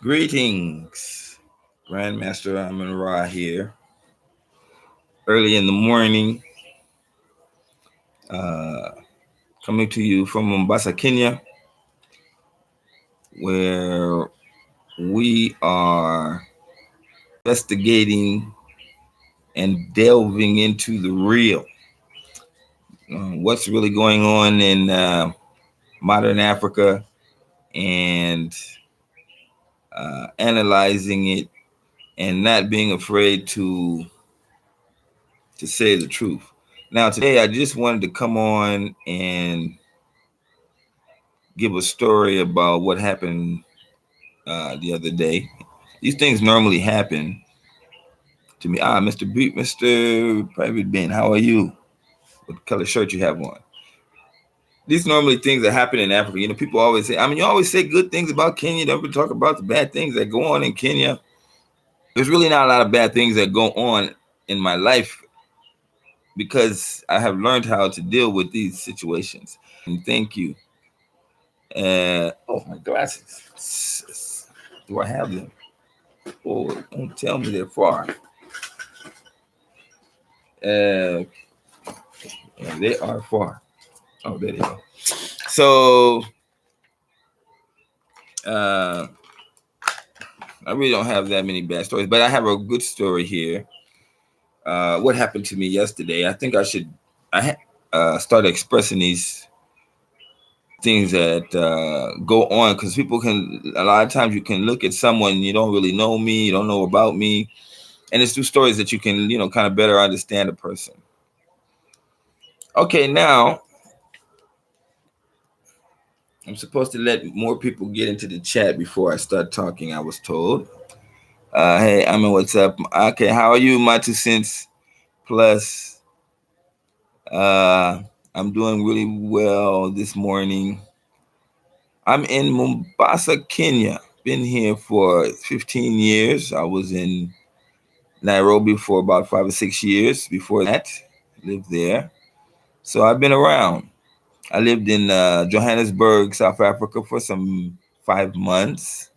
Greetings, Grandmaster Amun Ra here. Early in the morning, uh, coming to you from Mombasa, Kenya, where we are investigating and delving into the real. What's really going on in modern Africa and analyzing it and not being afraid to say the truth. Now, today, I just wanted to come on and give a story about what happened the other day. These things normally happen to me. Mr. B, Mr. Private Ben, how are you? What color shirt you have on? These normally things that happen in Africa. People always say, you always say good things about Kenya. Don't ever talk about the bad things that go on in Kenya. There's really not a lot of bad things that go on in my life because I have learned how to deal with these situations. And thank you. My glasses. Do I have them? Oh, don't tell me they're far. Yeah, they are far. Oh, there they go. So, I really don't have that many bad stories, but I have a good story here. What happened to me yesterday? I think I should start expressing these things that go on because people can. A lot of times, you can look at someone you don't really know me, you don't know about me, and it's through stories that you can, kind of better understand a person. Okay, now I'm supposed to let more people get into the chat before I start talking, I was told. Hey, what's up? Okay, how are you, my 2 cents plus? I'm doing really well this morning. I'm in Mombasa, Kenya. Been here for 15 years. I was in Nairobi for about 5 or 6 years. Before that, lived there. So I've been around. I lived in Johannesburg, South Africa for some 5 months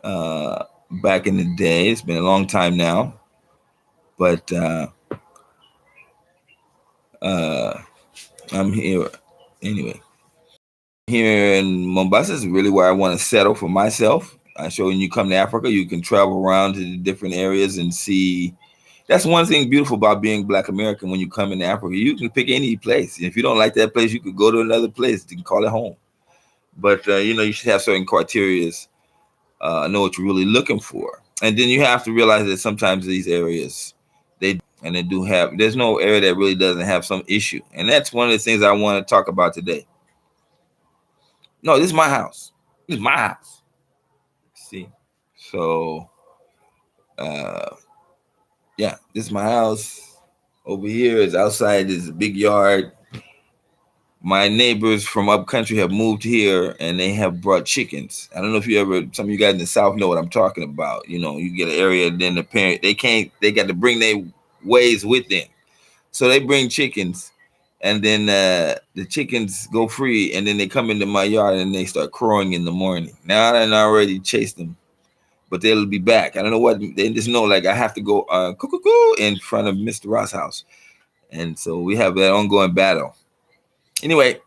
back in the day. It's been a long time now. But I'm here anyway. Here in Mombasa is really where I want to settle for myself. I show when you come to Africa, you can travel around to the different areas and see. That's one thing beautiful about being Black American. When you come into Africa, you can pick any place. If you don't like that place, you could go to another place. You can call it home. But you should have certain criteria. Know what you're really looking for, and then you have to realize that sometimes these areas they do have. There's no area that really doesn't have some issue, and that's one of the things I want to talk about today. No, this is my house. This is my house. See, so yeah, this is my house. Over here is outside. Is a big yard. My neighbors from up country have moved here and they have brought chickens. I don't know if some of you guys in the South know what I'm talking about. You get an area, then the parent, they got to bring their ways with them. So they bring chickens and then the chickens go free and then they come into my yard and they start crowing in the morning. Now I already chased them, but they'll be back. I don't know what, they just know like I have to go cuckoo in front of Mr. Ross' house. And so we have that ongoing battle. Anyway,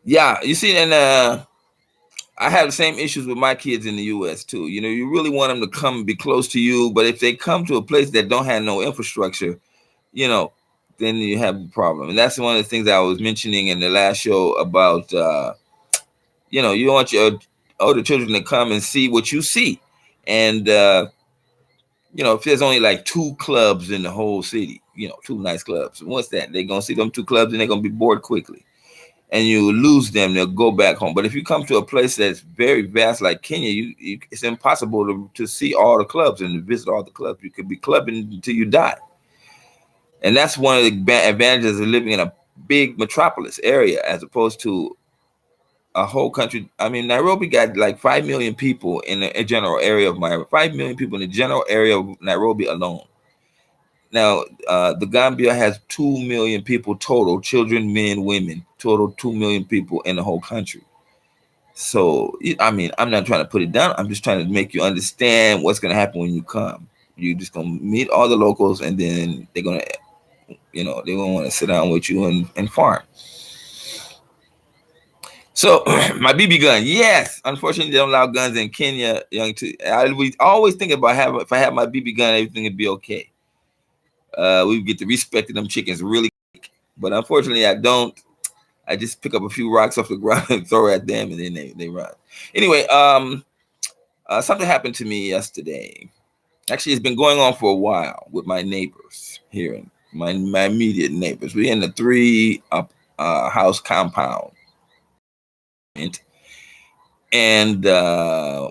yeah, you see, and I have the same issues with my kids in the U.S. too. You really want them to come be close to you, but if they come to a place that don't have no infrastructure, then you have a problem. And that's one of the things I was mentioning in the last show about, you want your older children to come and see what you see. And, if there's only like 2 clubs in the whole city, 2 nice clubs, what's that? They're going to see them 2 clubs and they're going to be bored quickly. And you lose them, they'll go back home. But if you come to a place that's very vast like Kenya, it's impossible to see all the clubs and to visit all the clubs. You could be clubbing until you die. And that's one of the advantages of living in a big metropolis area as opposed to a whole country. Nairobi got like 5 million people in a general area of Nairobi. 5 million people in the general area of Nairobi alone. Now, the Gambia has 2 million people total, children, men, women, total 2 million people in the whole country. So I mean, I'm not trying to put it down. I'm just trying to make you understand what's going to happen when you come. You're just going to meet all the locals, and then they're going to, they going to want to sit down with you and farm. So my BB gun, yes. Unfortunately, they don't allow guns in Kenya. I was always thinking about if I have my BB gun, everything would be okay. We would get the respect of them chickens really quick. But unfortunately, I don't. I just pick up a few rocks off the ground and throw at them, and then they run. Anyway, something happened to me yesterday. Actually, it's been going on for a while with my neighbors here, in my immediate neighbors. We're in the 3 house compound, and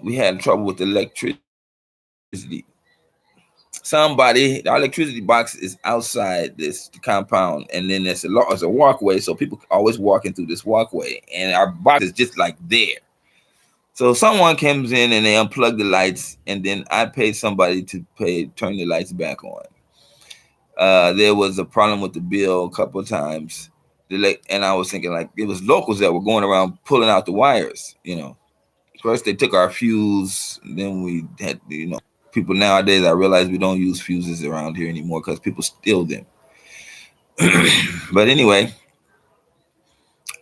we had trouble with electricity. Our electricity box is outside this compound, and then there's a walkway, so people always walking through this walkway, and our box is just like there. So someone comes in and they unplug the lights, and then I paid somebody to turn the lights back on. There was a problem with the bill a couple of times, and I was thinking like it was locals that were going around pulling out the wires. First they took our fuse, and then we had people nowadays. I realize we don't use fuses around here anymore because people steal them. But anyway,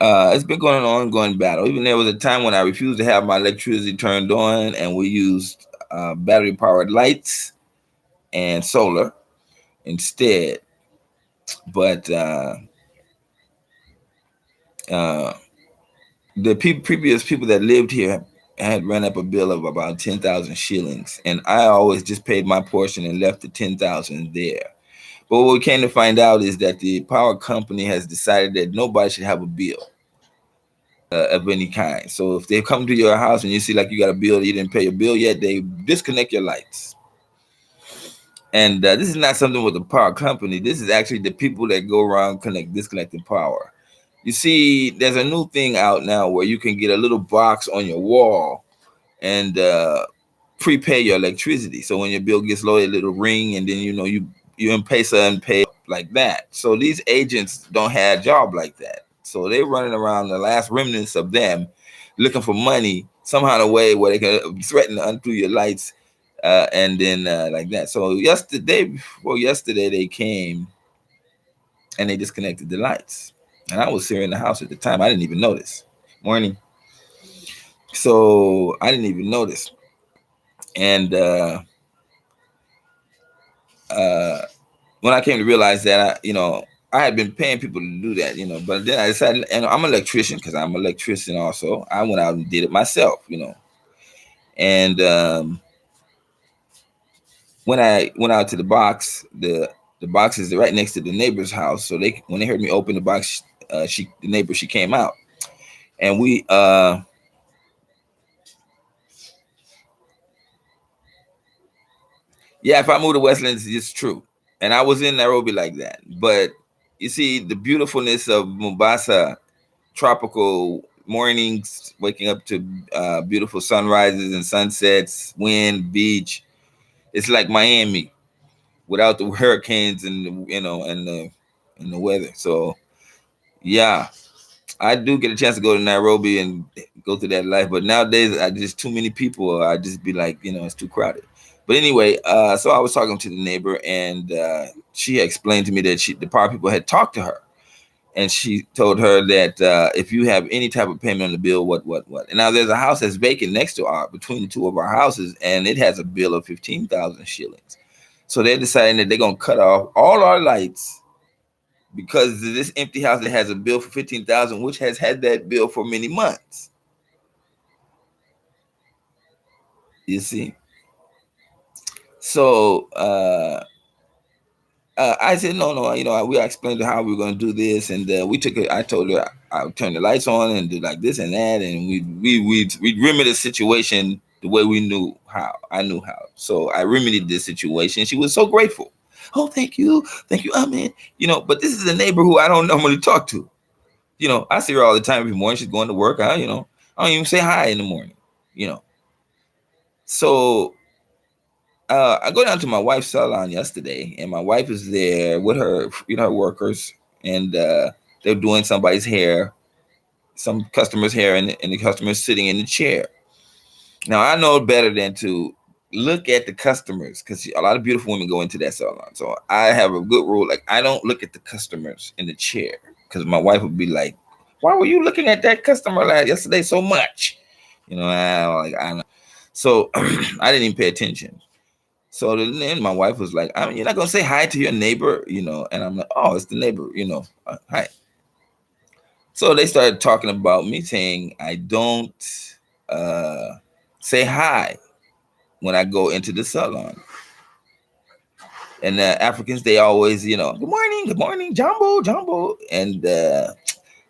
it's been going an ongoing battle. Even there was a time when I refused to have my electricity turned on, and we used battery-powered lights and solar instead. But the previous people that lived here had run up a bill of about 10,000 shillings, and I always just paid my portion and left the 10,000 there. But what we came to find out is that the power company has decided that nobody should have a bill of any kind. So if they come to your house and you see like you got a bill, you didn't pay your bill yet, they disconnect your lights. And this is not something with the power company. This is actually the people that go around disconnecting power. You see, there's a new thing out now where you can get a little box on your wall and prepay your electricity. So when your bill gets low, it'll ring, and then you M-Pesa and pay like that. So these agents don't have a job like that. So they're running around, the last remnants of them, looking for money somehow, in a way where they can threaten to undo your lights, and then like that. So yesterday they came and they disconnected the lights. And I was here in the house at the time. I didn't even notice. Morning. So I didn't even notice. And when I came to realize that, I had been paying people to do that, but then I decided, and I'm an electrician because I'm an electrician also. I went out and did it myself, And when I went out to the box, the box is right next to the neighbor's house. So when they heard me open the box, the neighbor, she came out, and we yeah, if I move to Westlands, it's true. And I was in Nairobi like that. But you see, the beautifulness of Mombasa, tropical mornings, waking up to beautiful sunrises and sunsets, wind, beach. It's like Miami without the hurricanes and the weather. So yeah, I do get a chance to go to Nairobi and go through that life. But nowadays, I just too many people. I just be like, it's too crowded. But anyway, so I was talking to the neighbor, and she explained to me that the power people had talked to her, and she told her that if you have any type of payment on the bill, what. And now there's a house that's vacant next to between the two of our houses, and it has a bill of 15,000 shillings. So they're deciding that they're gonna cut off all our lights because this empty house that has a bill for 15,000, which has had that bill for many months. You see. So I said, no, we explained how we were going to do this, and I told her I would turn the lights on and do like this and that, and we remedied the situation the way we knew how. I knew how, so I remedied this situation. She was so grateful. Oh, thank you, Amen. But this is a neighbor who I don't normally talk to. I see her all the time every morning. She's going to work. I don't even say hi in the morning. So I go down to my wife's salon yesterday, and my wife is there with her, her workers, and they're doing somebody's hair. some customers here, and the customer sitting in the chair. Now I know better than to look at the customers, because a lot of beautiful women go into that salon. So I have a good rule: like I don't look at the customers in the chair, because my wife would be like, "Why were you looking at that customer like yesterday so much?" You know, I know. So I didn't even pay attention. So then my wife was like, I mean, "You're not gonna say hi to your neighbor, you know?" And I'm like, "Oh, it's the neighbor, you know. Hi." So they started talking about me, saying I don't uh, say hi when I go into the salon. And Africans, they always, you know, good morning, Jumbo, Jumbo. And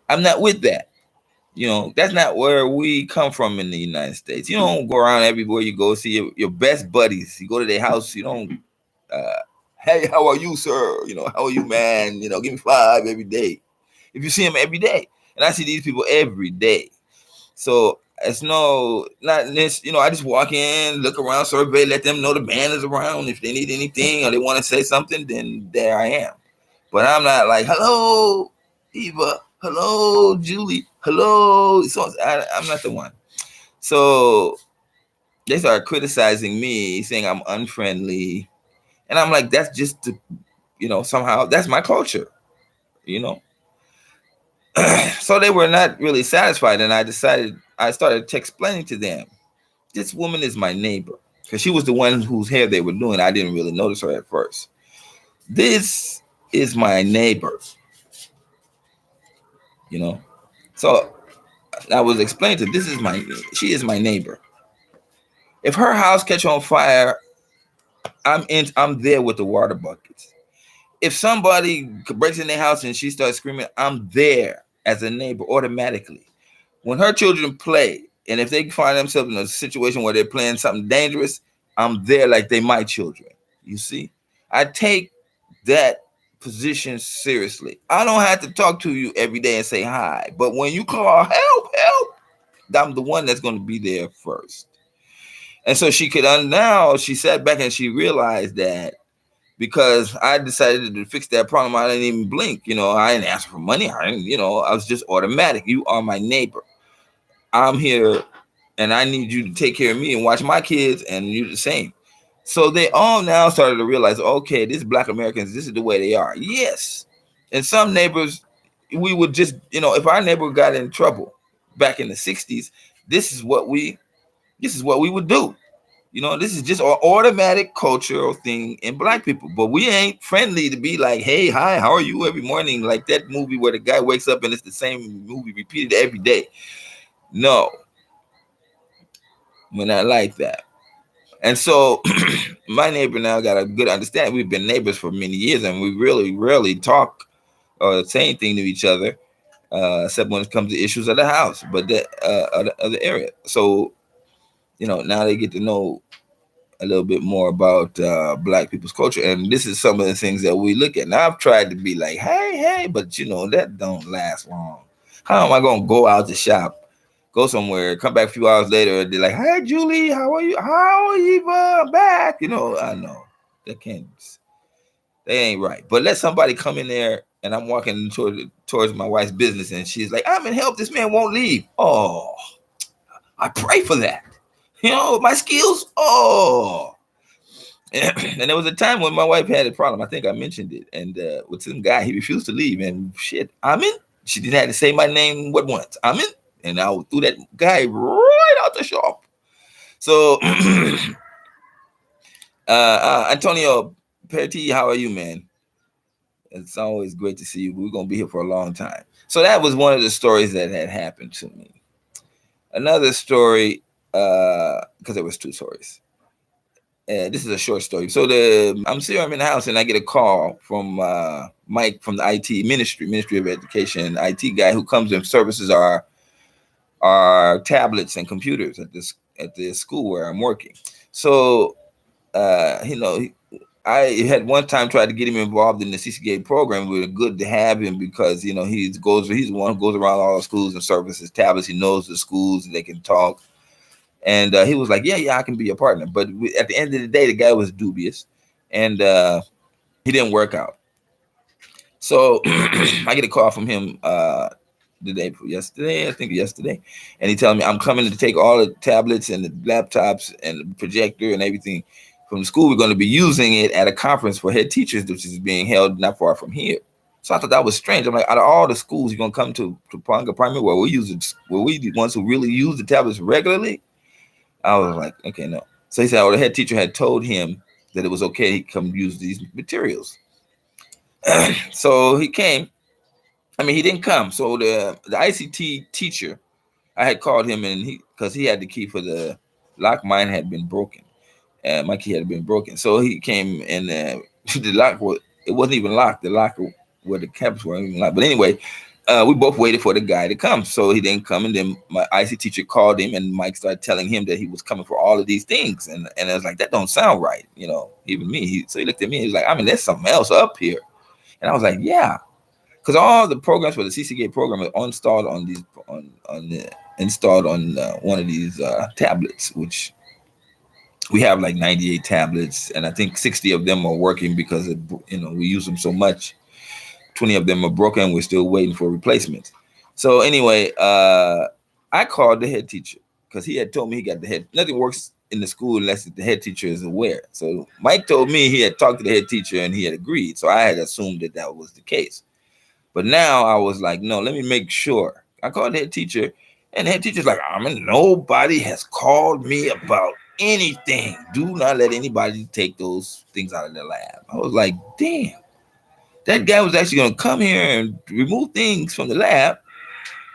I'm not with that. You know, that's not where we come from in the United States. You don't go around everywhere you go, see your best buddies. You go to their house, you don't, uh, hey, how are you, sir? You know, how are you, man? You know, give me five every day. If you see them every day. And I see these people every day. So it's not this, you know, I just walk in, look around, survey, let them know the band is around. If they need anything or they want to say something, then there I am. But I'm not like, hello, Eva, hello, Julie, hello. So I'm not the one. So they started criticizing me, saying I'm unfriendly. And I'm like, that's just, you know, somehow that's my culture, you know. So they were not really satisfied. And I started explaining to them, this woman is my neighbor, because she was the one whose hair they were doing. I didn't really notice her at first. This is my neighbor, you know. So I was explaining to she is my neighbor. If her house catch on fire, I'm there with the water buckets. If somebody breaks in their house and she starts screaming, I'm there as a neighbor automatically. When her children play, and if they find themselves in a situation where they're playing something dangerous, I'm there like they my children. You see, I take that position seriously. I don't have to talk to you every day and say hi, but when you call help, I'm the one that's going to be there first. And so she could now she sat back and she realized that because I decided to fix that problem, I didn't even blink. You know, I didn't ask for money. I didn't, you know, I was just automatic. You are my neighbor. I'm here and I need you to take care of me and watch my kids, and you the same. So they all now started to realize, okay, this Black Americans, this is the way they are. Yes. And some neighbors, we would just, you know, if our neighbor got in trouble back in the 60s, this is what we would do. You know, this is just an automatic cultural thing in Black people. But we ain't friendly to be like, hey, hi, how are you every morning? Like that movie where the guy wakes up and it's the same movie repeated every day. No, we're not like that. And so my neighbor now got a good understanding. We've been neighbors for many years, and we really rarely talk or say anything to each other, except when it comes to issues of the house, but that of the area. So, you know, now they get to know a little bit more about Black people's culture, and this is some of the things that we look at. Now I've tried to be like, hey, but you know that don't last long. How am I gonna go out to shop, go somewhere, come back a few hours later, and be like, hey Julie, how are you? How are you? Back? You know, I know that can't. They ain't right. But let somebody come in there, and I'm walking towards my wife's business, and she's like, I'm in help. This man won't leave. Oh, I pray for that. You know, my skills. Oh. And there was a time when my wife had a problem. I think I mentioned it. And with some guy, he refused to leave. And shit, I'm in. She didn't have to say my name what once. I'm in. And I threw that guy right out the shop. So, Antonio Perti, how are you, man? It's always great to see you. We're going to be here for a long time. So that was one of the stories that had happened to me. Another story, because there was two stories. This is a short story. So I'm in the house, and I get a call from Mike from the IT Ministry of Education, IT guy who comes and services our tablets and computers at the school where I'm working. So you know, I had one time tried to get him involved in the CCA program. We were good to have him because you know he's the one who goes around all the schools and services tablets. He knows the schools and they can talk. And he was like, yeah, I can be a partner. But at the end of the day, the guy was dubious, and he didn't work out. So I get a call from him the day before yesterday, I think yesterday, and he telling me I'm coming to take all the tablets and the laptops and the projector and everything from the school. We're going to be using it at a conference for head teachers, which is being held not far from here. So I thought that was strange. I'm like, out of all the schools you're gonna come to Panga Primary, where we use it, where we the ones who really use the tablets regularly. I was like, okay, no. So he said, oh, the head teacher had told him that it was okay he come use these materials. So he came. I mean, he didn't come. So the ICT teacher, I had called him, and because he had the key for the lock. Mine had been broken. My key had been broken. So he came, and the lock was, it wasn't even locked. The lock where the caps were even locked. But anyway, we both waited for the guy to come. So he didn't come, and then my IC teacher called him, and Mike started telling him that he was coming for all of these things. And I was like, that don't sound right, even me. So he looked at me, and he was like, I mean, there's something else up here. And I was like, yeah. Because all the programs for the CCGA program are installed on these installed on one of these tablets, which we have like 98 tablets, and I think 60 of them are working because we use them so much. 20 of them are broken. We're still waiting for replacements. So anyway, I called the head teacher because he had told me he got the head. Nothing works in the school unless the head teacher is aware. So Mike told me he had talked to the head teacher and he had agreed. So I had assumed that was the case. But now I was like, no, let me make sure. I called the head teacher, and the head teacher's like, I mean, nobody has called me about anything. Do not let anybody take those things out of the lab. I was like, damn, that guy was actually going to come here and remove things from the lab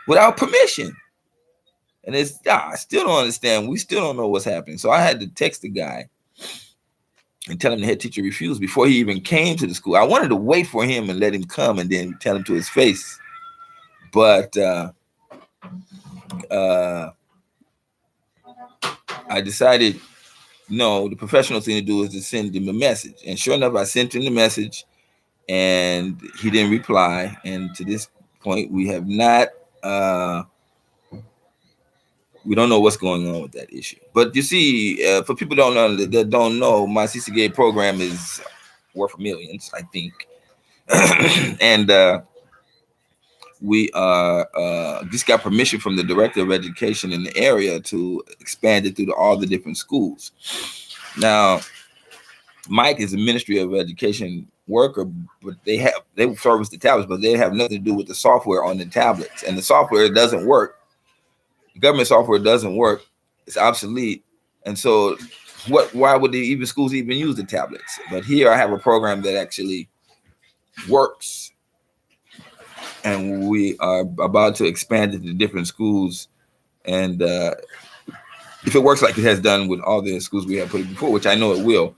without permission. And I still don't understand. We still don't know what's happening. So I had to text the guy and tell him the head teacher refused before he even came to the school. I wanted to wait for him and let him come and then tell him to his face. But I decided, no, the professional thing to do is to send him a message. And sure enough, I sent him the message, and he didn't reply. And to this point, we have not, we don't know what's going on with that issue. But you see, for people that don't know, my CCGA program is worth millions, I think. And we just got permission from the director of education in the area to expand it through all the different schools. Now, Mike is a Ministry of Education worker, but they service the tablets, but they have nothing to do with the software on the tablets. And the software doesn't work. The government software doesn't work. It's obsolete. And so why would schools even use the tablets? But here I have a program that actually works. And we are about to expand it to different schools. And if it works like it has done with all the schools we have put it before, which I know it will,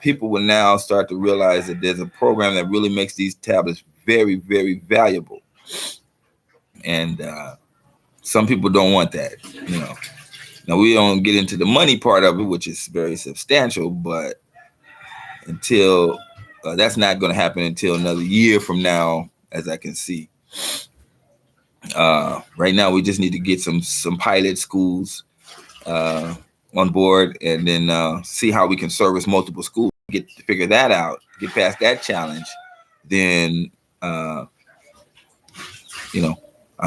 people will now start to realize that there's a program that really makes these tablets very, very valuable. And some people don't want that, Now, we don't get into the money part of it, which is very substantial, but until that's not going to happen until another year from now, as I can see. Right now, we just need to get some pilot schools on board, and then see how we can service multiple schools. Get to figure that out, get past that challenge, then I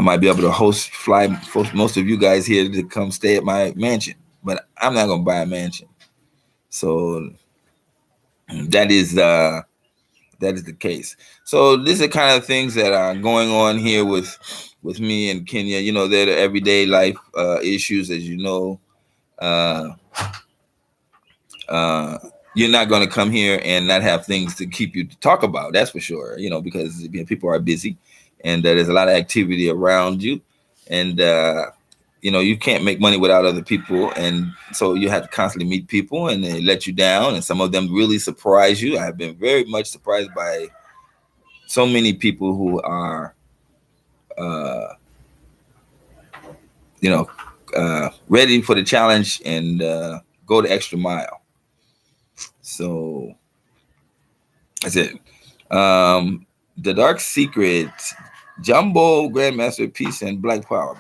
might be able to fly most of you guys here to come stay at my mansion, but I'm not going to buy a mansion. So that is the case. So these are kind of things that are going on here with me and Kenya. They're the everyday life issues, as you know. You're not going to come here and not have things to keep you to talk about. That's for sure. Because people are busy, and there's a lot of activity around you, and you can't make money without other people, and so you have to constantly meet people, and they let you down, and some of them really surprise you. I have been very much surprised by so many people who are ready for the challenge and go the extra mile. So that's it. The Dark Secret, Jumbo, Grandmaster, Peace, and Black Power.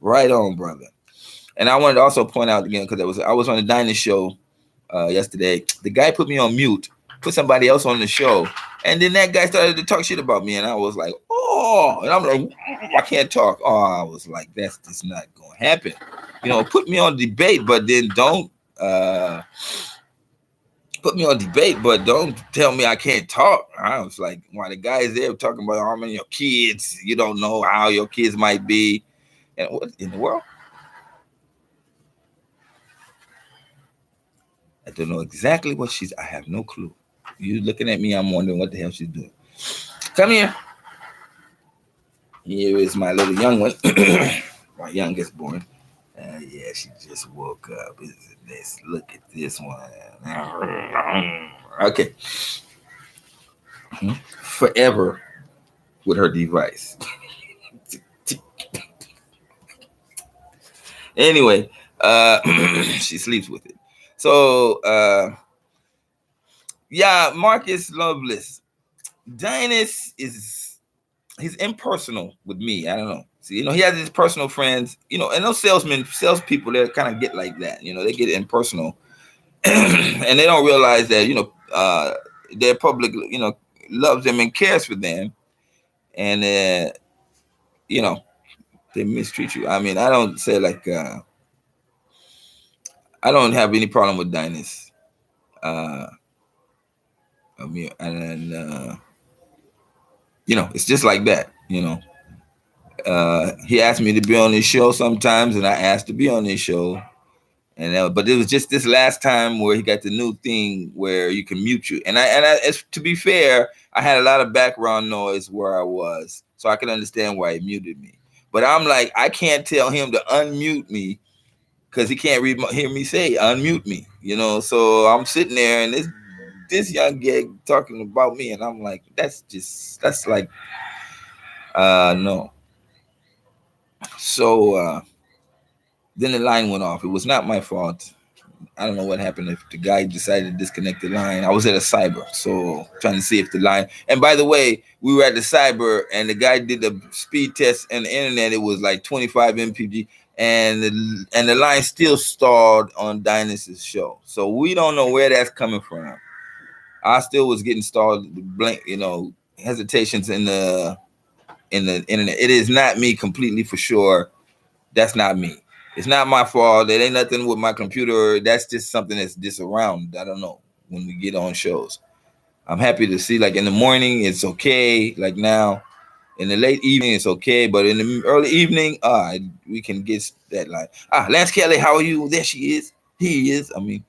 Right on, brother. And I wanted to also point out again, because I was on the Dinah show yesterday. The guy put me on mute, put somebody else on the show, And then that guy started to talk shit about me, and I was like, oh, and I'm like, I can't talk. Oh, I was like, that's just not gonna happen. Put me on debate, but then don't put me on debate, but don't tell me I can't talk. I was like, why the guy is there talking about how many your kids, you don't know how your kids might be. And what in the world? I don't know exactly what I have no clue. You looking at me, I'm wondering what the hell she's doing. Come here. Here is my little young one. My youngest born. Yeah, she just woke up. Isn't this? Look at this one. Okay. Forever with her device. Anyway, she sleeps with it. So, yeah, Marcus Loveless. Dynas he's impersonal with me. I don't know. See, he has his personal friends, and those salespeople, they kind of get like that. They get impersonal, and they don't realize that, their public, loves them and cares for them, and they mistreat you. I mean, I don't say like I don't have any problem with Dynas. I mean, and it's just like that. He asked me to be on his show sometimes, and I asked to be on his show. And but it was just this last time where he got the new thing where you can mute you. And to be fair, I had a lot of background noise where I was, so I can understand why he muted me. But I'm like, I can't tell him to unmute me because he can't hear me say unmute me. So I'm sitting there, and this young gig talking about me, and I'm like, that's like, no. So then the line went off. It was not my fault. I don't know what happened if the guy decided to disconnect the line. I was at a cyber, so trying to see if the line. And by the way, we were at the cyber, and the guy did the speed test on the internet. It was like 25 mpg, and the line still stalled on Dynas's show. So we don't know where that's coming from. I still was getting stalled, hesitations in the internet. It is not me completely for sure. That's not me. It's not my fault. It ain't nothing with my computer. That's just something that's just around. I don't know when we get on shows. I'm happy to see, like in the morning, it's okay. Like now, in the late evening, it's okay. But in the early evening, we can get that line. Lance Kelly, how are you? There she is. He is. I mean,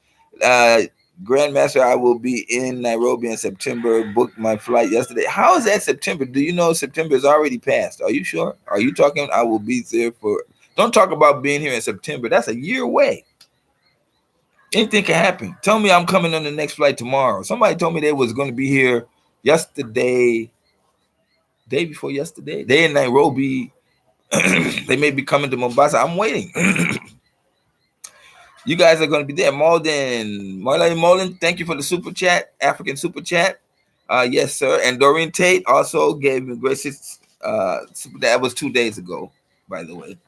Grandmaster, I will be in Nairobi in September. Booked my flight yesterday. How is that September? Do you know September is already passed? Are you sure? Are you talking? I will be there for. Don't talk about being here in September. That's a year away. Anything can happen. Tell me I'm coming on the next flight tomorrow. Somebody told me they was going to be here yesterday, day before yesterday. They in Nairobi. They may be coming to Mombasa. I'm waiting. You guys are going to be there. Marlene, thank you for the super chat, African super chat. Yes, sir. And Doreen Tate also gave me gracious. That was 2 days ago, by the way.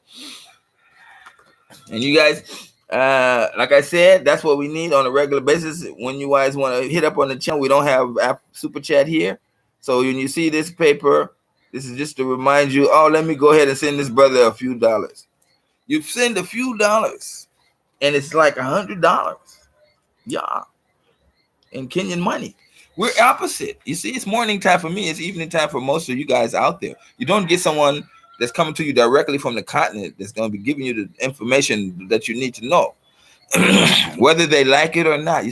And you guys, like I said, that's what we need on a regular basis. When you guys want to hit up on the channel, we don't have super chat here. So when you see this paper, this is just to remind you, let me go ahead and send this brother a few dollars. You send a few dollars, and it's like $100. Yeah. In Kenyan money. We're opposite. You see, it's morning time for me. It's evening time for most of you guys out there. You don't get someone that's coming to you directly from the continent that's going to be giving you the information that you need to know, whether they like it or not. You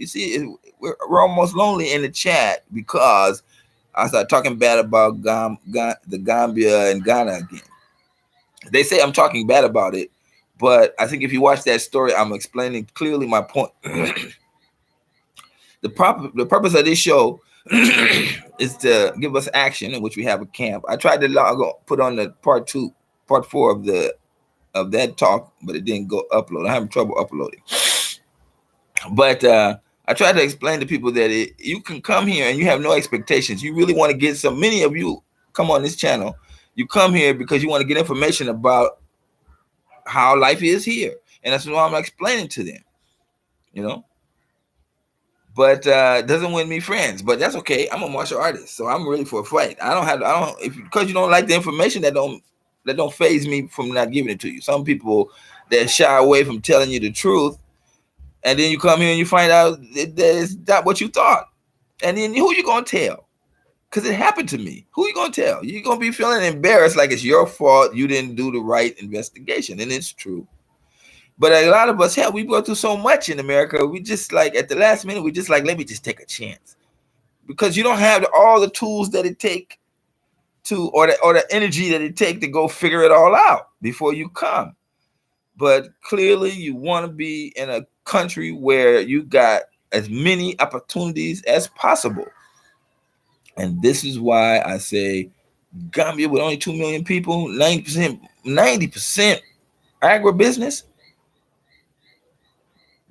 see, we're almost lonely in the chat because I started talking bad about the Gambia and Ghana again. They say I'm talking bad about it, but I think if you watch that story, I'm explaining clearly my point. The purpose of this show is to give us action in which we have a camp. I tried to put on the part 4 of that talk, but it didn't go upload. I'm having trouble uploading. But I tried to explain to people that you can come here and you have no expectations. You really want to get many of you come on this channel. You come here because you want to get information about how life is here. And that's what I'm explaining to them, but it doesn't win me friends. But that's okay. I'm a martial artist, so I'm ready for a fight. I don't if because you don't like the information that don't phase me from not giving it to you. Some people that shy away from telling you the truth, and then you come here and you find out that it's not what you thought, and then who you gonna tell? Because it happened to me. Who you gonna tell? You're gonna be feeling embarrassed, like it's your fault. You didn't do the right investigation, and it's true. But a lot of us, hell, we go through so much in America. We just like at the last minute, we just like, let me just take a chance, because you don't have all the tools that it take to, or the energy that it take to go figure it all out before you come. But clearly, you want to be in a country where you got as many opportunities as possible, and this is why I say Gambia with only 2 million people, 90% agribusiness.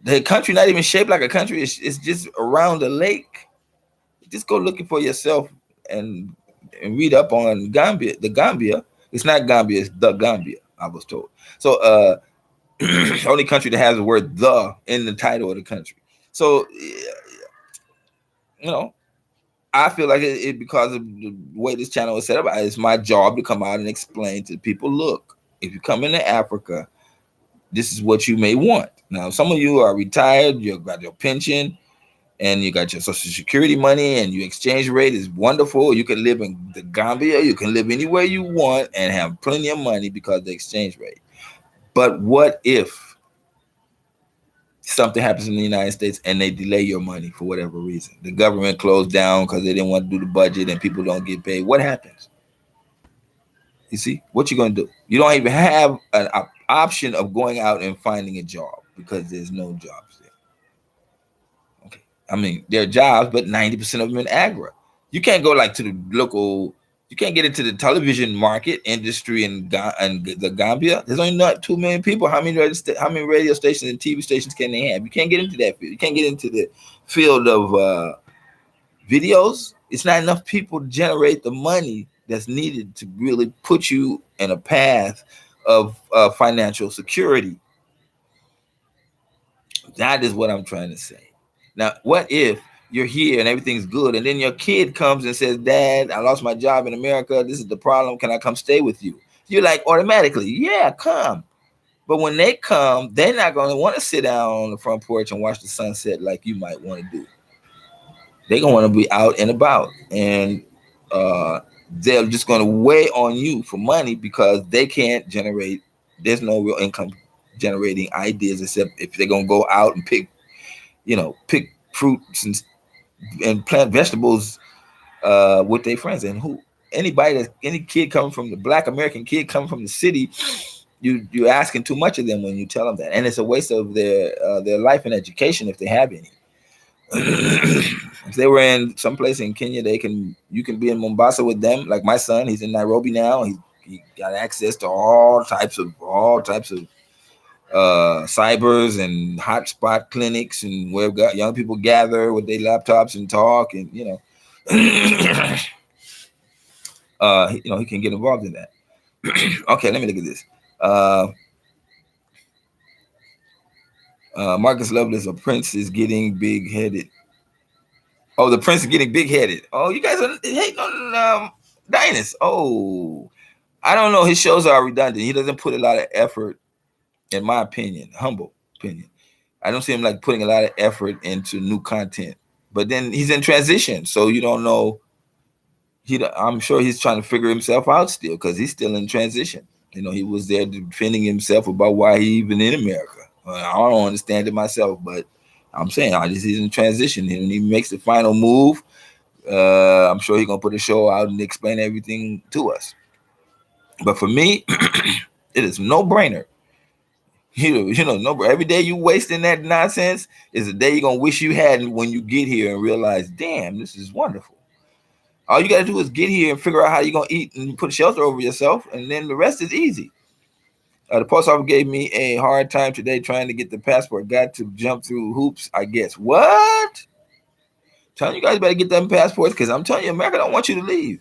The country not even shaped like a country. It's just around the lake. Just go looking for yourself and and read up on Gambia. The Gambia. It's not Gambia. It's the Gambia. I was told. So only country that has the word "the" in the title of the country. So you know, I feel like it because of the way this channel is set up. It's my job to come out and explain to people. Look, if you come into Africa, this is what you may want. Now, some of you are retired. You've got your pension and you got your social security money and your exchange rate is wonderful. You can live in the Gambia, you can live anywhere you want and have plenty of money because of the exchange rate. But what if something happens in the United States and they delay your money for whatever reason? The government closed down because they didn't want to do the budget and people don't get paid. What happens? You see, what you gonna do? You don't even have an option of going out and finding a job because there's no jobs there. Okay. I mean, there are jobs, but 90% of them in agri. You can't go like to the local. You can't get into the television market industry in the Gambia. There's only not 2 million people. How many radio stations and TV stations can they have? You can't get into that field. You can't get into the field of videos. It's not enough people to generate the money that's needed to really put you in a path of financial security. That is what I'm trying to say. Now, what if you're here and everything's good, and then your kid comes and says, "Dad, I lost my job in America. This is the problem. Can I come stay with you?" You're like automatically, "Yeah, come." But when they come, they're not going to want to sit down on the front porch and watch the sunset like you might want to do. They're going to want to be out and about, and uh, they're just going to weigh on you for money because they can't generate. There's no real income generating ideas except if they're going to go out and pick fruits and plant vegetables with their friends. And any kid coming from the Black American kid coming from the city, you're asking too much of them when you tell them that, and it's a waste of their life and education if they have any. If they were in someplace in Kenya, you can be in Mombasa with them. Like my son, he's in Nairobi now. He got access to all types of cybers and hotspot clinics, and where young people gather with their laptops and talk, and he can get involved in that. Okay, let me look at this. Marcus Lovelace, a prince is getting big headed. Oh, the prince is getting big headed. Oh, you guys are hating on Dynas. Oh, I don't know. His shows are redundant. He doesn't put a lot of effort, in my opinion, humble opinion. I don't see him like putting a lot of effort into new content. But then he's in transition, so you don't know. I'm sure he's trying to figure himself out still because he's still in transition. He was there defending himself about why he even in America. I don't understand it myself, but I'm saying he's in transition, and when he makes the final move, I'm sure he's gonna put a show out and explain everything to us. But for me, it is no brainer. No. Every day you wasting that nonsense is a day you're gonna wish you hadn't when you get here and realize, damn, this is wonderful. All you gotta do is get here and figure out how you're gonna eat and put shelter over yourself, and then the rest is easy. The post office gave me a hard time today trying to get the passport. Got to jump through hoops, I guess. What? Telling you guys better get them passports because I'm telling you, America don't want you to leave.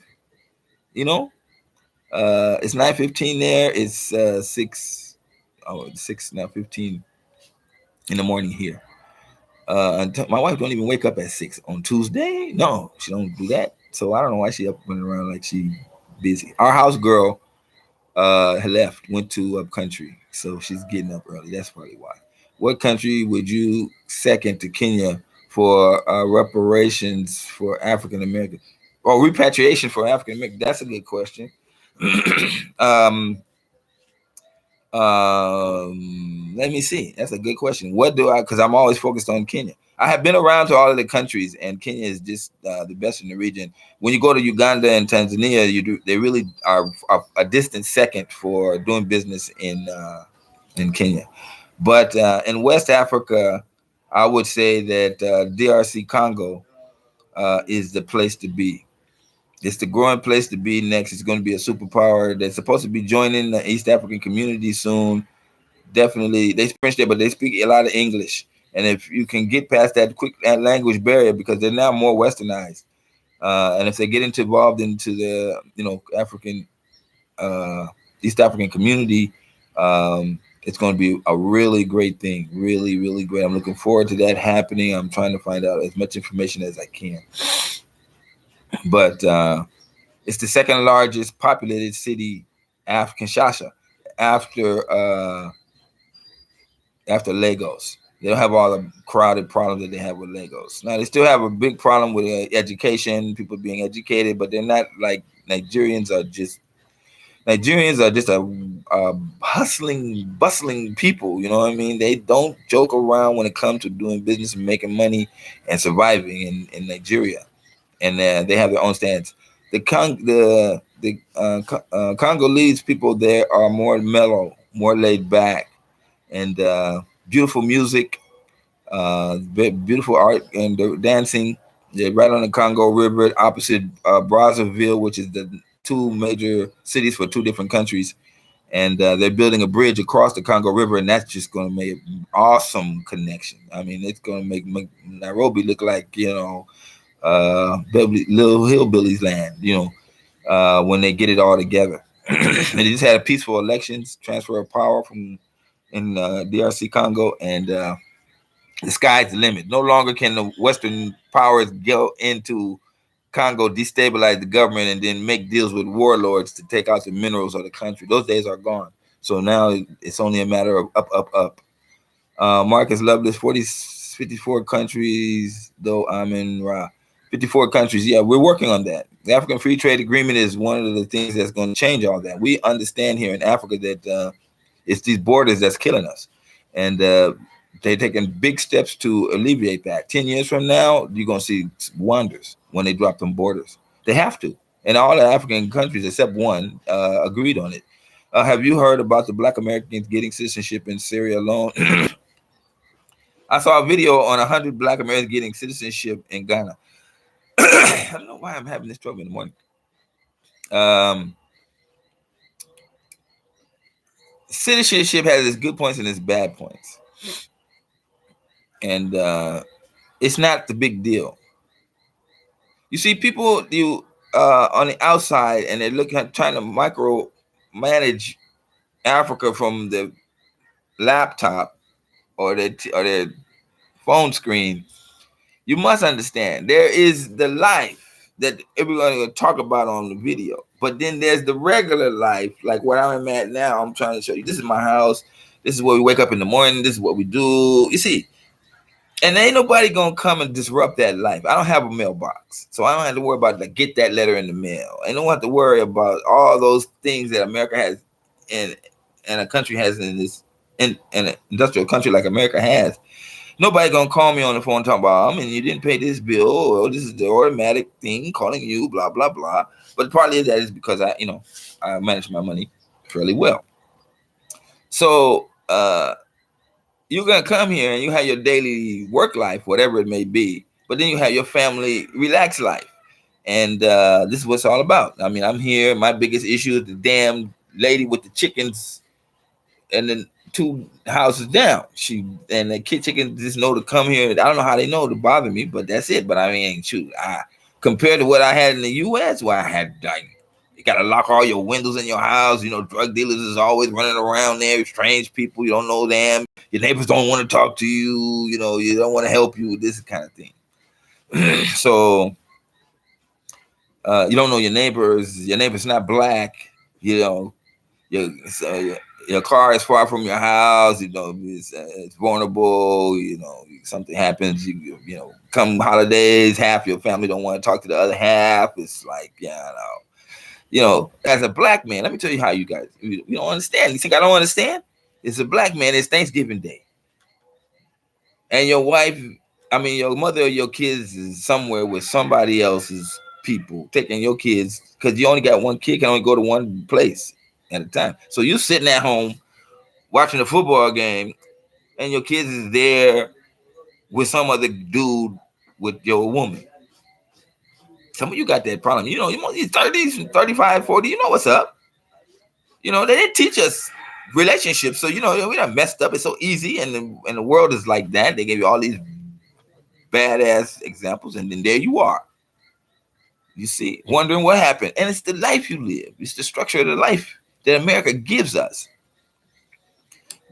It's 9:15 there. It's 6. Oh, it's 6 now. 15 in the morning here. My wife don't even wake up at 6 on Tuesday. No, she don't do that. So I don't know why she up running around like she busy. Our house girl left, went to up country, so she's getting up early. That's probably why. What country would you second to Kenya for reparations for African American or repatriation for African American? That's a good question. um, Let me see. That's a good question. What do I? Because I'm always focused on Kenya. I have been around to all of the countries, and Kenya is just the best in the region. When you go to Uganda and Tanzania, they really are a distant second for doing business in Kenya. But in West Africa, I would say that DRC Congo is the place to be. It's the growing place to be next. It's going to be a superpower. They're supposed to be joining the East African community soon. Definitely, they French there, but they speak a lot of English. And if you can get past that language barrier, because they're now more westernized, and if they get involved into the African East African community, it's going to be a really great thing. Really, really great. I'm looking forward to that happening. I'm trying to find out as much information as I can. But it's the second largest populated city after Kinshasa, after Lagos. They don't have all the crowded problems that they have with Lagos. Now they still have a big problem with education, people being educated, but they're not like Nigerians are just a hustling, bustling people. You know what I mean? They don't joke around when it comes to doing business and making money and surviving in Nigeria, and they have their own stance. The Congolese people there are more mellow, more laid back, and beautiful music, beautiful art and dancing. They're right on the Congo River, opposite Brazzaville, which is the two major cities for two different countries. And they're building a bridge across the Congo River, and that's just going to make an awesome connection. I mean, it's going to make Nairobi look like little hillbillies land. When they get it all together. And they just had a peaceful elections, transfer of power from in DRC Congo, and the sky's the limit. No longer can the Western powers go into Congo, destabilize the government, and then make deals with warlords to take out the minerals of the country. Those days are gone. So now it's only a matter of up, up, up. Marcus Lovelace, 54 countries, though I'm in 54 countries. Yeah, we're working on that. The African Free Trade Agreement is one of the things that's going to change all that. We understand here in Africa that it's these borders that's killing us. And they're taking big steps to alleviate that. 10 years from now, you're going to see wonders when they drop them borders. They have to. And all the African countries, except one, agreed on it. Have you heard about the Black Americans getting citizenship in Syria alone? I saw a video on 100 Black Americans getting citizenship in Ghana. I don't know why I'm having this trouble in the morning. Citizenship has its good points and its bad points. And it's not the big deal. You see, people on the outside, and they're looking at trying to micromanage Africa from the laptop or their phone screen. You must understand there is the life that everybody will talk about on the video, but then there's the regular life, like what I'm at now. I'm trying to show you. This is my house. This is where we wake up in the morning. This is what we do. You see. And ain't nobody gonna come and disrupt that life. I don't have a mailbox, so I don't have to worry about get that letter in the mail. I don't have to worry about all those things that America has, and a country has in an industrial country like America has. Nobody gonna call me on the phone talking about, you didn't pay this bill, or this is the automatic thing calling you, blah blah blah. But partly of that is because I manage my money fairly well. So you're going to come here and you have your daily work life, whatever it may be, but then you have your family relaxed life. And this is what it's all about. I'm here. My biggest issue is the damn lady with the chickens and then 2 houses down. And the chickens just know to come here. I don't know how they know to bother me, but that's it. But shoot, compared to what I had in the U.S., where I had You gotta lock all your windows in your house. Drug dealers is always running around there. Strange people, you don't know them. Your neighbors don't want to talk to you. You don't want to help you with this kind of thing. So you don't know your neighbors. Your neighbor's not black. Your your car is far from your house. It's vulnerable. Something happens. Come holidays, half your family don't want to talk to the other half. It's like, as a black man, let me tell you how you guys, you don't understand. You think I don't understand? It's a black man. It's Thanksgiving Day, and your wife, your mother or your kids is somewhere with somebody else's people taking your kids, because you only got one kid, can only go to one place at a time. So you're sitting at home watching a football game, and your kids is there with some other dude with your woman. Some of you got that problem. You 30s, 35, 40, you know what's up. They didn't teach us relationships. So, we done messed up. It's so easy. And the world is like that. They gave you all these badass examples. And then there you are. You see, wondering what happened. And it's the life you live. It's the structure of the life that America gives us.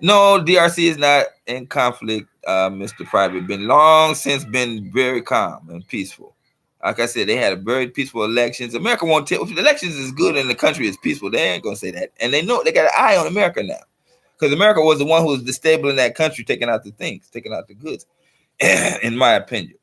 No, DRC is not in conflict, Mr. Private. Long since been very calm and peaceful. Like I said, they had a very peaceful elections. America won't tell if the elections is good and the country is peaceful. They ain't gonna say that. And they know they got an eye on America now. Because America was the one who was disabling that country, taking out the things, taking out the goods, in my opinion.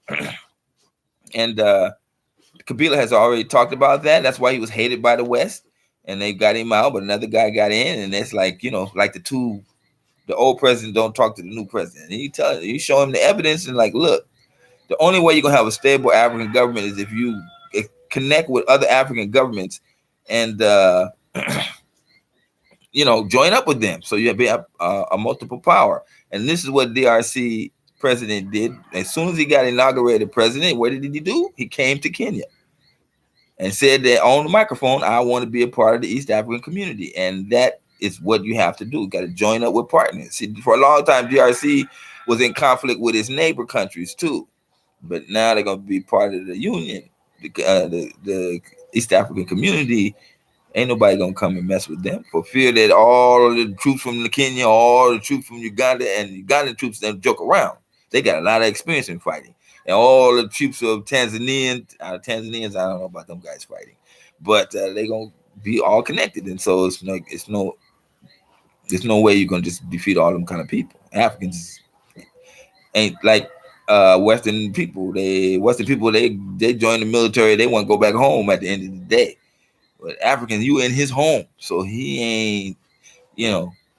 And Kabila has already talked about that. That's why he was hated by the West. And they got him out, but another guy got in, and it's like, like the old president don't talk to the new president. And you show him the evidence and like, look, the only way you're gonna have a stable African government is if you connect with other African governments and join up with them. So you have a multiple power. And this is what DRC president did. As soon as he got inaugurated president, what did he do? He came to Kenya and said that on the microphone, I want to be a part of the East African community. And that is what you have to do. You got to join up with partners. See, for a long time, DRC was in conflict with its neighbor countries too. But now they're going to be part of the union, the East African community. Ain't nobody going to come and mess with them for fear that all of the troops from the Kenya, all the troops from Uganda, and Ugandan troops don't joke around. They got a lot of experience in fighting. And all the troops of Tanzanians, I don't know about them guys fighting. But they're going to be all connected. And so there's no way you're going to just defeat all them kind of people. Africans ain't like Western people. They join the military. They want to go back home at the end of the day. But Africans, you in his home, so he ain't.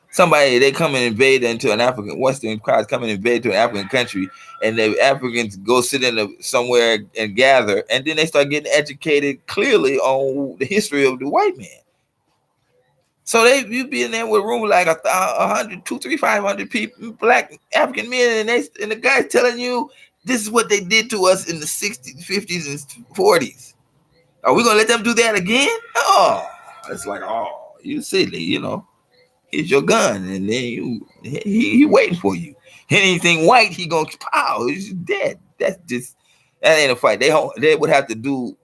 Somebody they come and invade into an African Western crowd come and invade to an African country, and the Africans go sit somewhere and gather, and then they start getting educated clearly on the history of the white man. So you be in there with a room like 100, 200, 300, 500 people, black African men, and the guy's telling you this is what they did to us in the 60s, 50s, and 40s. Are we gonna let them do that again? Oh, it's like, oh, you silly, here's your gun, and then he waiting for you. Anything white, he gonna pow, he's dead. That ain't a fight. They would have to do.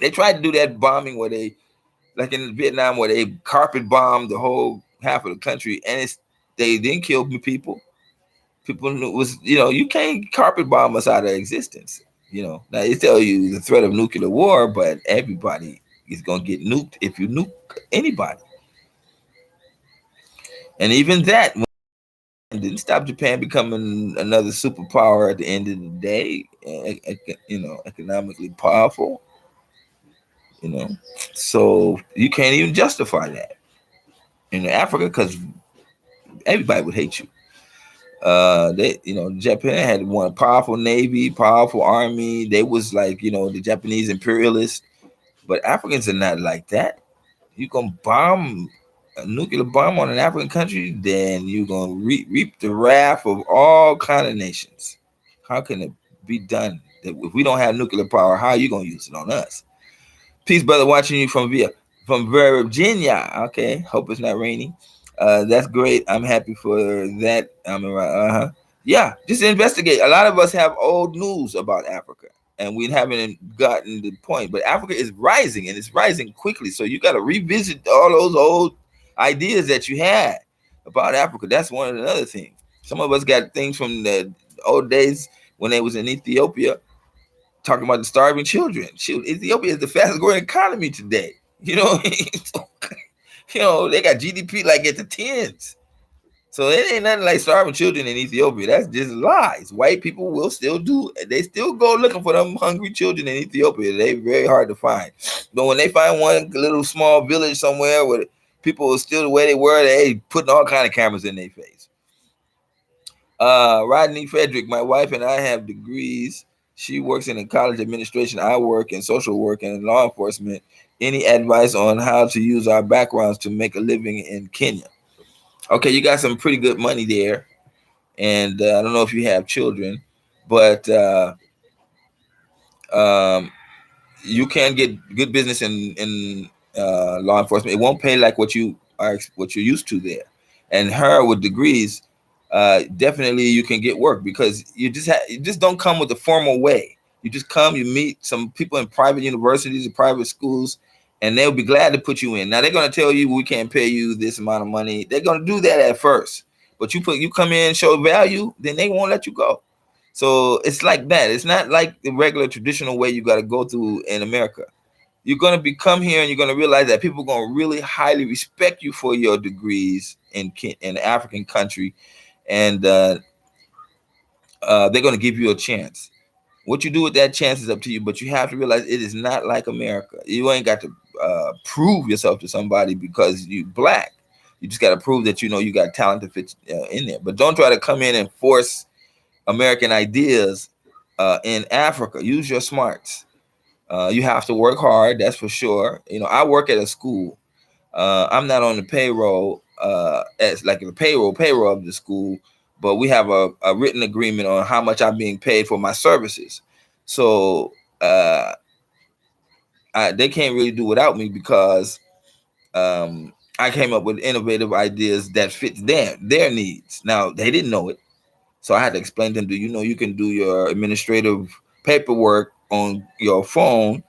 They tried to do that bombing where they. Like in Vietnam, where they carpet bombed the whole half of the country, and they didn't kill people. People was, you can't carpet bomb us out of existence. Now they tell you the threat of nuclear war, but everybody is gonna get nuked if you nuke anybody. And even that didn't stop Japan becoming another superpower at the end of the day. Economically powerful. So you can't even justify that in Africa because everybody would hate you. Japan had one powerful navy, powerful army. They was like, the Japanese imperialists, but Africans are not like that. You gonna bomb a nuclear bomb on an African country, then you're gonna reap the wrath of all kind of nations. How can it be done? That if we don't have nuclear power, how are you gonna use it on us? Peace, brother. Watching you from Virginia. Okay, hope it's not raining. That's great. I'm happy for that. Yeah, just investigate. A lot of us have old news about Africa. and we haven't gotten the point. But Africa is rising, and it's rising quickly. So you got to revisit all those old ideas that you had about Africa. That's one of the other things. Some of us got things from the old days when they was in Ethiopia, talking about the starving children. Shoot, Ethiopia is the fastest growing economy today. You know, you know, they got GDP like at the tens. So it ain't nothing like starving children in Ethiopia. That's just lies. White people will still do. They still go looking for them hungry children in Ethiopia. They very hard to find. But when they find one little small village somewhere where people are still the way they were, they putting all kind of cameras in their face. Rodney Frederick, my wife and I have degrees. She works in college administration. I work in social work and law enforcement. Any advice on how to use our backgrounds to make a living in Kenya? Okay, you got some pretty good money there, and I don't know if you have children, but um, you can get good business in law enforcement. It won't pay like what you're used to there. And her with degrees, definitely you can get work because you just don't come with the formal way. You just come, you meet some people in private universities and private schools, and they'll be glad to put you in. Now they're going to tell you we can't pay you this amount of money. They're going to do that at first, but you come in, show value, then they won't let you go. So it's like that. It's not like the regular traditional way you got to go through in America. You're going to come here and you're going to realize that people are going to really highly respect you for your degrees in an African country, and they're going to give you a chance. What you do with that chance is up to you, but you have to realize it is not like America. You ain't got to prove yourself to somebody because you black. You just got to prove that you know you got talent to fit in there. But don't try to come in and force American ideas in Africa. Use your smarts. You have to work hard, that's for sure. You know, I work at a school. I'm not on the payroll as like the payroll of the school, but we have a written agreement on how much I'm being paid for my services. So they can't really do without me because I came up with innovative ideas that fit their needs. Now they didn't know it. So I had to explain to them, do you know you can do your administrative paperwork on your phone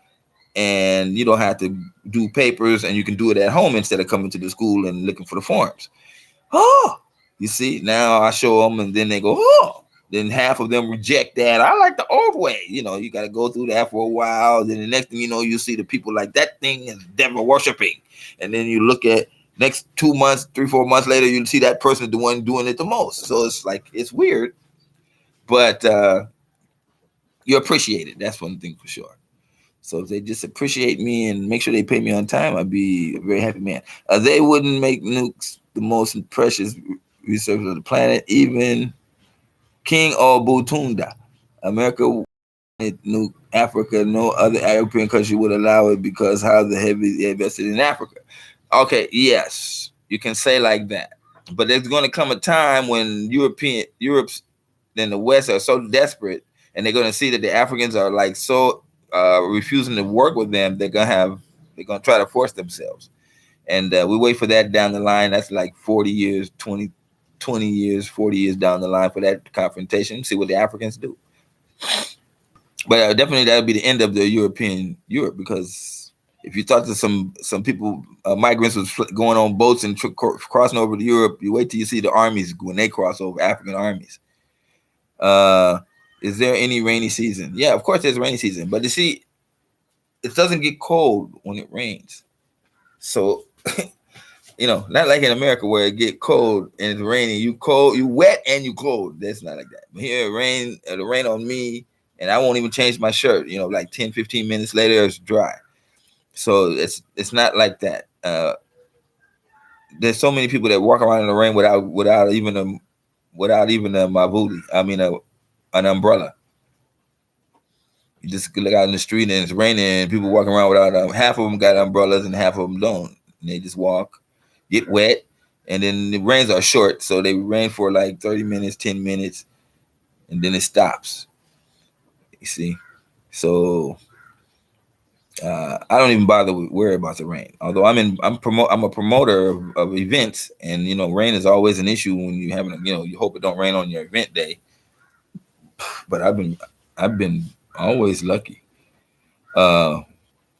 and you don't have to do papers and you can do it at home instead of coming to the school and looking for the forms. Oh, you see, now I show them and then they go, oh, then half of them reject that. I like the old way. You know, you got to go through that for a while. Then the next thing you know, you see the people like that thing is devil worshiping. And then you look at next 2 months, 3-4 months later, you see that person the one doing it the most. So it's like, it's weird, but you appreciate it. That's one thing for sure. So if they just appreciate me and make sure they pay me on time, I'd be a very happy man. They wouldn't make nukes the most precious resource of the planet, even King Obutunda. America would nuke Africa. No other European country would allow it because how the heavy they invested in Africa. Okay, yes, you can say like that. But there's going to come a time when Europe's and the West are so desperate, and they're going to see that the Africans are like so refusing to work with them. They're going to try to force themselves, and we wait for that down the line. That's like 40 years, 20 years, 40 years down the line for that confrontation. See what the Africans do. But definitely that'll be the end of the Europe because if you talk to some people, migrants was going on boats and crossing over to Europe, you wait till you see the armies when they cross over, African armies. Is there any rainy season? Yeah, of course there's rainy season, but you see, it doesn't get cold when it rains. So, not like in America where it get cold and it's raining. You cold, you wet and you cold. That's not like that. But here, the rain on me, and I won't even change my shirt. Like 10, 15 minutes later, it's dry. So it's not like that. There's so many people that walk around in the rain without even a mabuli. I mean, an umbrella. You just look out in the street and it's raining and people walking around without half of them got umbrellas and half of them don't. And they just walk, get wet, and then the rains are short, so they rain for like 30 minutes, 10 minutes, and then it stops. You see? So I don't even bother worry about the rain. Although I'm a promoter of events, and rain is always an issue when you having you hope it don't rain on your event day. But I've been Always lucky. Uh,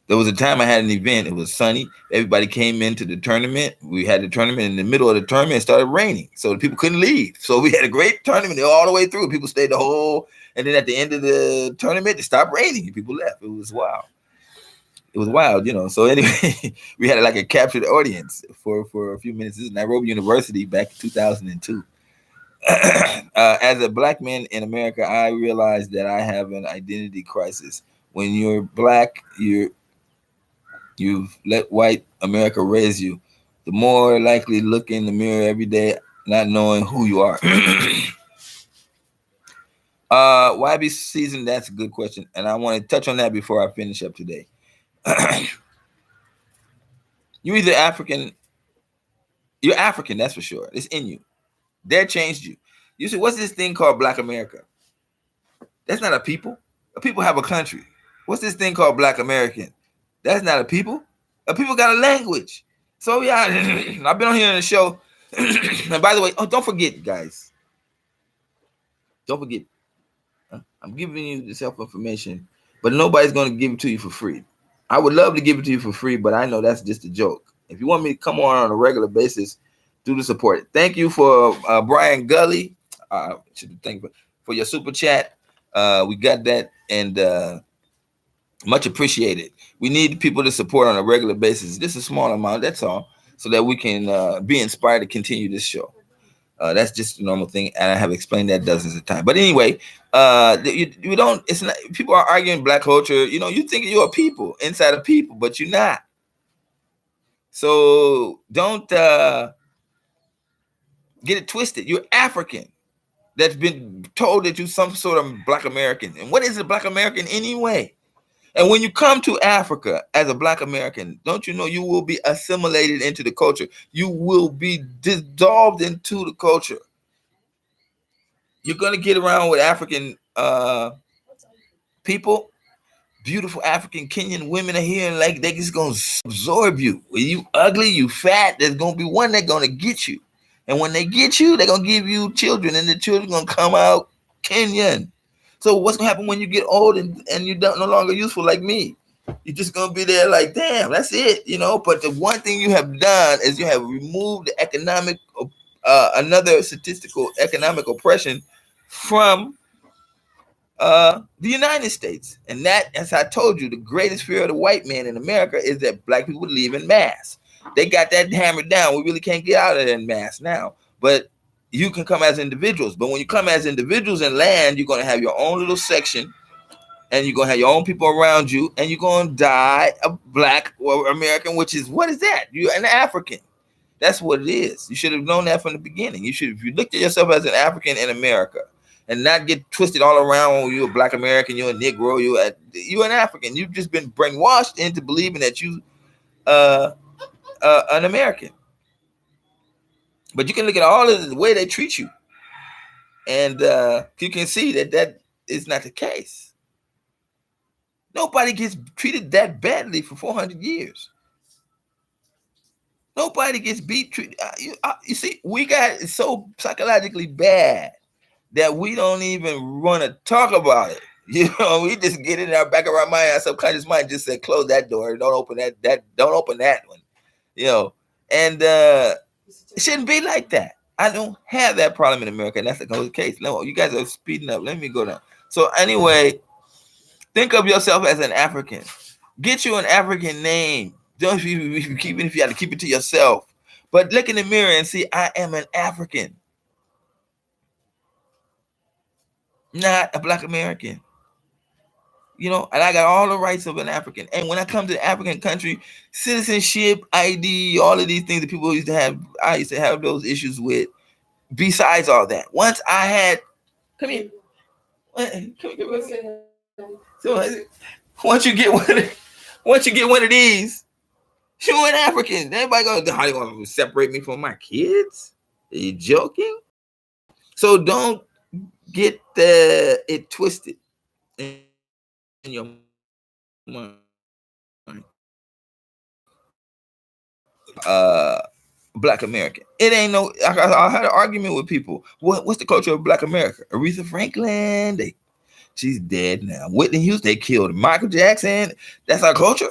there was a time I had an event. It was sunny. Everybody came into the tournament. We had the tournament. In the middle of the tournament, it started raining, so the people couldn't leave. So we had a great tournament all the way through. People stayed the whole, and then at the end of the tournament, it stopped raining and people left. It was wild. It was wild, you know. So anyway, we had like a captured audience for a few minutes. This is Nairobi University back in 2002. As a black man in America, I realized that I have an identity crisis. When you're black, you've let white America raise you. The more likely look in the mirror every day, not knowing who you are. YB season, that's a good question. And I want to touch on that before I finish up today. You're either African, you're African, that's for sure. It's in you. That changed you. You say, what's this thing called Black America? That's not a people. A people have a country. What's this thing called Black American? That's not a people. A people got a language. So yeah, I've been on here in the show. And by the way, don't forget, guys. Don't forget. I'm giving you the self-information, but nobody's going to give it to you for free. I would love to give it to you for free, but I know that's just a joke. If you want me to come on a regular basis, do the support. Thank you for Brian Gully. Should thank for your super chat. We got that, and much appreciated. We need people to support on a regular basis. Just a small amount, that's all, so that we can be inspired to continue this show. That's just a normal thing, and I have explained that dozens of times. But anyway, you don't. It's not. People are arguing black culture. You know, you think you're a people inside of people, but you're not. So don't get it twisted. You're African. That's been told that you're some sort of Black American. And what is a Black American anyway? And when you come to Africa as a Black American, don't you know you will be assimilated into the culture? You will be dissolved into the culture. You're going to get around with African people. Beautiful African Kenyan women are here, and like they just going to absorb you. When you ugly, you fat, there's going to be one that's going to get you. And when they get you, they're going to give you children, and the children going to come out Kenyan. So what's going to happen when you get old and you're no longer useful like me? You're just going to be there like, damn, that's it, you know. But the one thing you have done is you have removed the economic, another statistical economic oppression from the United States. And that, as I told you, the greatest fear of the white man in America is that black people would leave in mass. They got that hammered down. We really can't get out of that in mass now. But you can come as individuals. But when you come as individuals and land, you're going to have your own little section, and you're going to have your own people around you, and you're going to die a black or American, which is, what is that? You're an African. That's what it is. You should have known that from the beginning. You should, if you looked at yourself as an African in America, and not get twisted all around when you're a Black American, you're a Negro, you're an African. You've just been brainwashed into believing that you an American. But you can look at all of the way they treat you, and you can see that is not the case. Nobody gets treated that badly for 400 years. Nobody gets beat. You see, we got it so psychologically bad that we don't even want to talk about it. You know, we just get in our back of our mind, our subconscious mind just said, close that door. Don't open don't open that one. You know, and it shouldn't be like that. I don't have that problem in America, and that's the case. No, you guys are speeding up. Let me go down. So anyway, think of yourself as an African. Get you an African name. Don't even if you have to keep it to yourself. But look in the mirror and see, I am an African. Not a Black American. You know, and I got all the rights of an African. And when I come to the African country, citizenship, ID, all of these things that people used to have, I used to have those issues with. Besides all that, once I had, come here. So once you get one of these, you're an African. Everybody goes, how are you going to separate me from my kids? Are you joking? So don't get it twisted in your mind. Black American. It ain't no. I had an argument with people. What's the culture of Black America? Aretha Franklin. She's dead now. Whitney Houston, they killed Michael Jackson. That's our culture.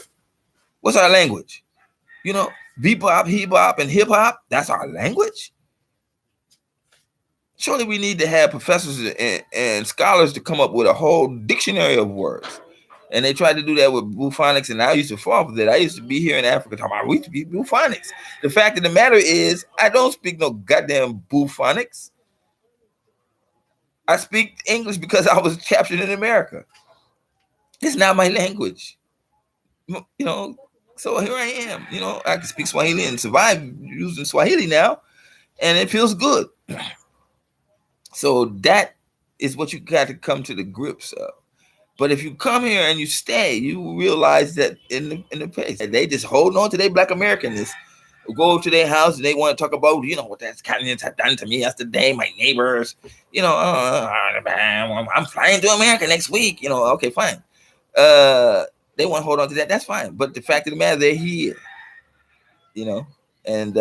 What's our language? You know, bebop, hip-hop, and hip-hop, that's our language. Surely we need to have professors and scholars to come up with a whole dictionary of words. And they tried to do that with bufonics, and I used to fall for that. I used to be here in Africa talking about we used to be bufonics. The fact of the matter is, I don't speak no goddamn bufonics. I speak English because I was captured in America. It's not my language. You know, so here I am. You know, I can speak Swahili and survive using Swahili now, and it feels good. So that is what you got to come to the grips of. But if you come here and you stay, you realize that in the place they just hold on to their Black Americanness. Go to their house and they want to talk about, you know, what that Canadians have done to me yesterday, my neighbors. You know, I'm flying to America next week. You know, okay, fine. They want to hold on to that. That's fine. But the fact of the matter, they're here. You know, and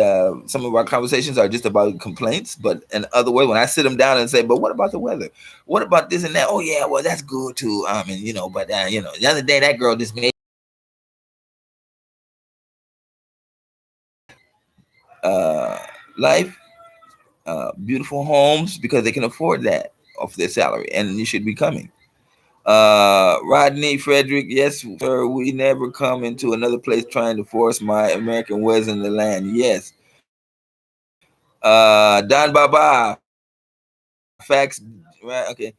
some of our conversations are just about complaints. But in other words, when I sit them down and say, "But what about the weather? What about this and that?" Oh yeah, well that's good too. And you know, but you know, the other day that girl just made life, beautiful homes because they can afford that off their salary, and you should be coming. Rodney Frederick, yes, sir. We never come into another place trying to force my American ways in the land. Yes. Don Baba, facts, right? Okay.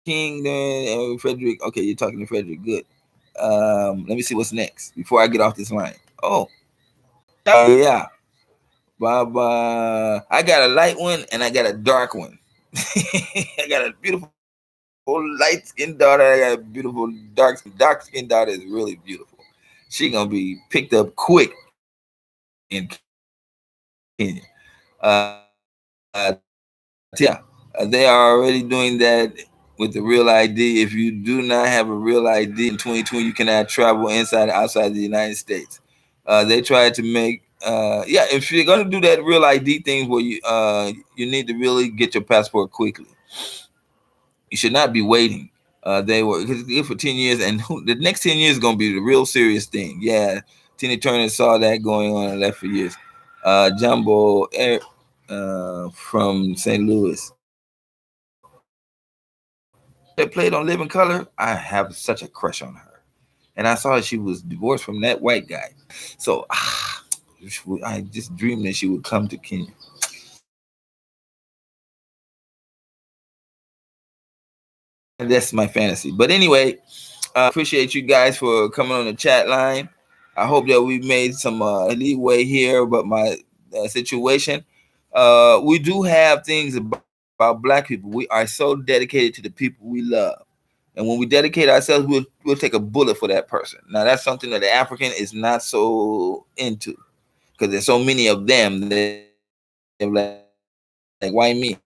King Frederick. Okay, you're talking to Frederick. Good. Let me see what's next before I get off this line. Oh, yeah. Baba, I got a light one and I got a dark one. I got a beautiful light skinned daughter. I got a beautiful dark skinned daughter is really beautiful. She gonna be picked up quick in Kenya. Yeah, they are already doing that with the real ID. If you do not have a real ID in 2020, you cannot travel inside or outside the United States. They tried to make, yeah, if you're gonna do that real ID thing where you need to really get your passport quickly. You should not be waiting. They were for 10 years, and the next 10 years is gonna be the real serious thing. Yeah, Tina Turner saw that going on and left for years. Jumbo Air from St. Louis. That played on Living Color, I have such a crush on her. And I saw she was divorced from that white guy. So I just dreamed that she would come to Kenya. And that's my fantasy. But anyway, appreciate you guys for coming on the chat line. I hope that we made some leeway here about my situation. We do have things about Black people. We are so dedicated to the people we love. And when we dedicate ourselves, we'll take a bullet for that person. Now, that's something that the African is not so into because there's so many of them. They're like, why me?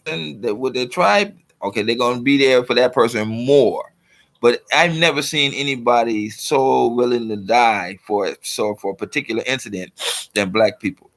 And with their tribe, okay, they're going to be there for that person more. But I've never seen anybody so willing to die for a particular incident than Black people.